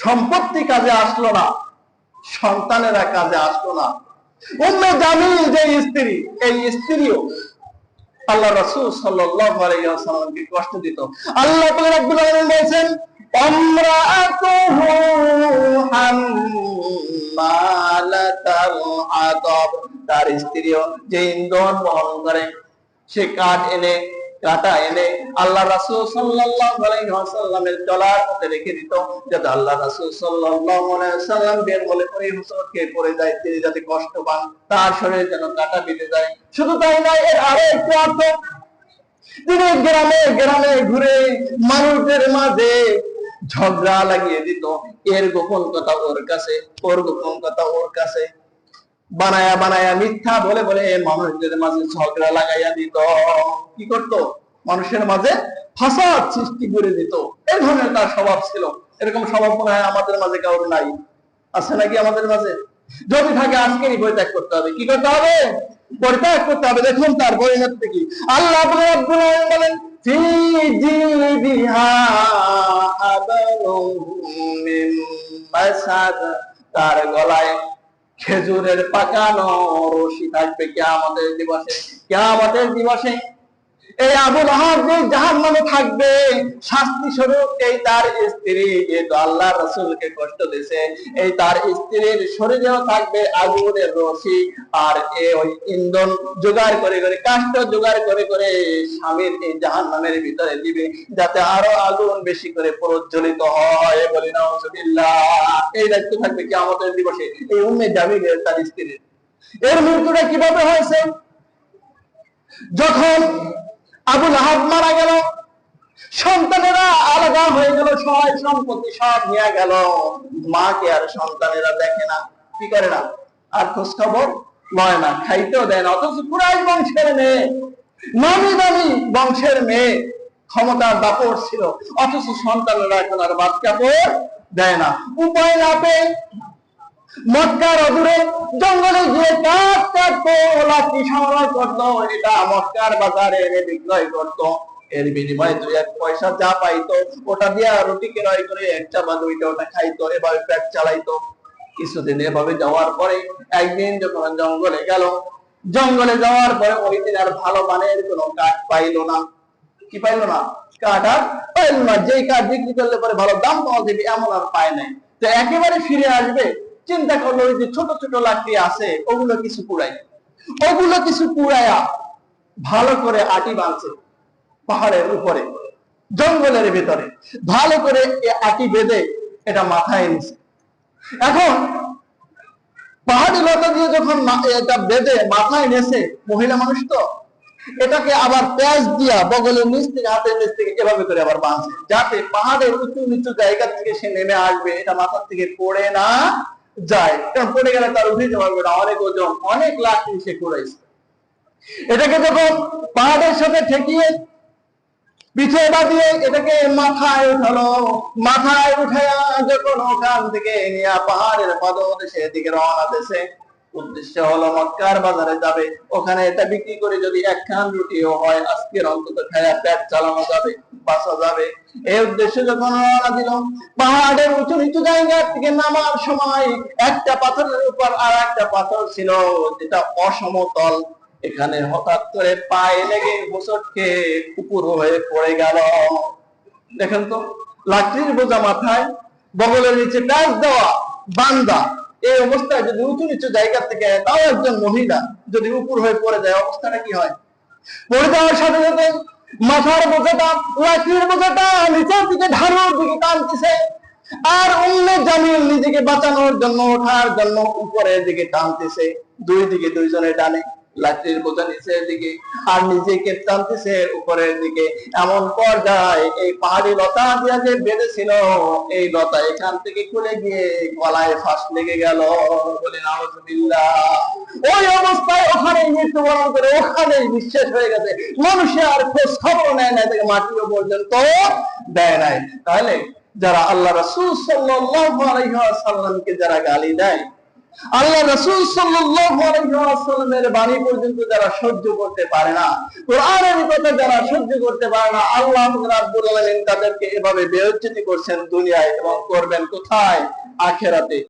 সম্পত্তি কাজে আসলো না, সন্তানেরা কাজে আসলো না। উম্মে জামিল যে স্ত্রী, এই স্ত্রীও আল্লাহ রাসূল সাল্লাল্লাহু আলাইহি ওয়াসাল্লামকে কষ্ট দিত। আল্লাহ পাক রব্বুল আলামিন বলেছেন, আমরাতুহু হাম্মালাতাল হাতাব, তার স্ত্রীও যে ইন্ধন বহন করে, সে কাটা এনে আল্লাহ রাসূল সাল্লাল্লাহু আলাইহি ওয়াসাল্লামের চলার পথে রেখে দিত, যাতে আল্লাহ রাসূল সাল্লাল্লাহু আলাইহি ওয়াসাল্লাম বের বলে ওই হুজুরকে পড়ে যায়, তিনি যাতে কষ্ট পান, তার শরীরে যেন কাটা বিঁধে যায়। শুধু তাই নয়, এর আরো একটু অর্থ, তিনি গ্রামে গ্রামে ঘুরে মানুষদের মাঝে ঝগড়া লাগিয়ে দিত। এর গোপন কথা ওর কাছে, ওর গোপন কথা ওর কাছে, বানায়া বানায়া মিথ্যা বলে বলে মানুষদের মাঝে ঝগড়া লাগাইয়া দিত। কি করত? মানুষের মাঝে ফাসাদ সৃষ্টি করে দিত। এই ধরনের তার স্বভাব ছিল। এরকম স্বভাব মনে হয় আমাদের মাঝে কারোর নাই। আছে নাকি আমাদের মাঝে? যদি থাকে আজকেরই পরিত্যাগ করতে হবে। কি করতে হবে? পরিত্যাগ করতে হবে। দেখুন তার পরিণতি কি। আল্লাহ রাব্বুল আলামিন বলেন, ফি জিদিহা হাবলুম মিন মাসাদ, তার গলায় খেজুরের পাকানো রশি থাকবে কিয়ামতের দিবসে। কিয়ামতের দিবসে এই আবু লাহাব যে জাহান্নামে থাকবে, শাস্তি স্বরূপ এই তার স্ত্রী যেহেতু আল্লাহ রাসূলকে কষ্ট দিয়েছে, এই তার স্ত্রীর শরীরেও থাকবে আগুনের রশি। আর ওই ইন্ধন জোগাড় করে করে, কাষ্ঠ জোগাড় করে করে স্বামীর এই জাহান্নামের ভিতরে দিবে, যাতে আরো আগুন বেশি করে প্রজ্বলিত হয়। বলি নাউজুবিল্লাহ। এই দায়িত্ব থাকবে কিয়ামতের দিবসে এই উম্মে জামিলের, তার স্ত্রীর। এর মৃত্যুটা কিভাবে হয়েছে? যখন আবু লাহাব মারা গেল, সন্তানেরা আলাদা হয়ে গেল, সহায় সম্পত্তি সব নিয়ে গেল, মাকে আর সন্তানেরা দেখে না, কি করে না, আর খোঁজ খবর লয় না, খাইতেও দেয় না। অথচ কুরাইশ বংশের মেয়ে, নামি দামি বংশের মেয়ে, ক্ষমতার দাপট ছিল, অথচ সন্তানেরা এখন আর বাদ কাপড় দেয় না। উপায় না পেয়ে মক্কার অদূরে জঙ্গলে গিয়ে কাঠ কাটতো, লাঠি সংগ্রহ করতো, এটা মক্কার বাজারে এনে বিক্রয় করতো। এর বিনিময়ে 2-1 পয়সা যা পাইতো, ওটা দিয়ে রুটি ক্রয় করে একটা বা দুইটা ওটা খাইতো, এভাবে পেট চালাইতো। কিছুদিন এভাবে যাওয়ার পরে একদিন যখন জঙ্গলে গেল, জঙ্গলে যাওয়ার পরে ওই দিন আর ভালো মানের কোনো কাঠ পাইলো না। কি পাইলো না? কাঠ আর পাইলো না। যেই কাঠ বিক্রি করলে পরে ভালো দাম পাওয়া যাবে এমন আর পায় নাই। তো একেবারে ফিরে আসবে, চিন্তা করলো ওই যে ছোট ছোট লাঠি আছে ওগুলো কিছু পুড়াই, ওগুলো কিছু পুড়াইয়া ভালো করে আটি বাঁধছে পাহাড়ের উপরে, জঙ্গলের ভিতরে ভালো করে আটি বেঁধে এটা মাথায় নিছে। এখন পাহাড়ি লতা দিয়ে যখন এটা বেঁধে মাথায় নেছে, মহিলা মানুষ তো, এটাকে আবার প্যাঁচ দিয়া বগলের নিচ থেকে, হাতের নিচ থেকে এভাবে করে আবার বাঁধছে, যাতে পাহাড়ের উঁচু নিচু জায়গা থেকে সে নেমে আসবে, এটা মাথার থেকে পড়ে না যায়। কারণ পড়ে গেলে তার উঠে যাওয়া হবে না, অনেক ওজন, অনেক লাঠি সে কুড়াইছে। এটাকে যখন পাহাড়ের সাথে ঠেকিয়ে পিঠে বাঁধিয়ে এটাকে মাথায় উঠালো, মাথায় উঠাইয়া যখন ওখান থেকে নিয়ে পাহাড়ের পাদদেশে দিকে রওনা দিয়েছে, উদ্দেশ্য হলো মক্কার বাজারে যাবে, ওখানে এটা বিক্রি করে যদি একখান রুটিও হয় আজকের অন্তত খায়া পেট চালানো যাবে, বাঁচা যাবে। এই উদ্দেশ্যে যখন রওনা দিল, পাহাড়ের উঁচু নিচু জায়গা থেকে নামার সময় একটা পাথরের উপর আর একটা পাথর ছিল যেটা অসমতল, এখানে হঠাৎ করে পায়ে লেগে হোঁচটকে উপর হয়ে পড়ে গেল। দেখেন তো, লাঠির বোঝা মাথায়, বগলের নিচে প্যাঁচ দেওয়া, বান্দা, এই অবস্থায় যদি উঁচু নিচু জায়গা থেকে তাও একজন মহিলা যদি উপর হয়ে পড়ে যায়, অবস্থাটা কি হয়? পড়ে যাওয়ার সাথে সাথে মাথার বোঝাটা, লাঠির বোঝাটা নিচের দিকে, ঢালুর দিকে টানতেছে, আর উম্মে জামিল নিজেকে বাঁচানোর জন্য, ওঠার জন্য উপরের দিকে টানতেছে। দুই দিকে দুইজনে টানে, লাঠির বোঝা নিচের দিকে আর নিজেকে টানতেছে উপরের দিকে। এমন পর্যায়ে এই পাহাড়ি লতা দিয়ে যে বেঁধেছিল, এই লতা এখান থেকে খুলে গিয়ে গলায় ফাঁস লেগে গেল। বলে নাউজুবিল্লাহ। ওই অবস্থায় ওখানে মৃত্যুবরণ করে, ওখানে নিঃশেষ হয়ে গেছে। মানুষের আর খোঁজ খবর নেয় না, থেকে মাটিও পর্যন্ত দেয় নাই। তাহলে যারা আল্লাহ রাসূল সাল্লাল্লাহু আলাইহি ওয়াসাল্লামকে যারা গালি দেয়, আল্লাহ রাসূল সাল্লাল্লাহু আলাইহি ওয়াসাল্লামের বাণী পর্যন্ত যারা সহ্য করতে পারে না, কোরআনের কথা যারা সহ্য করতে পারে না, আল্লাহ রাব্বুল আলামিন তাদেরকে এভাবে বেইজ্জতি করছেন দুনিয়ায় এবং করবেন কোথায়? আখিরাতে।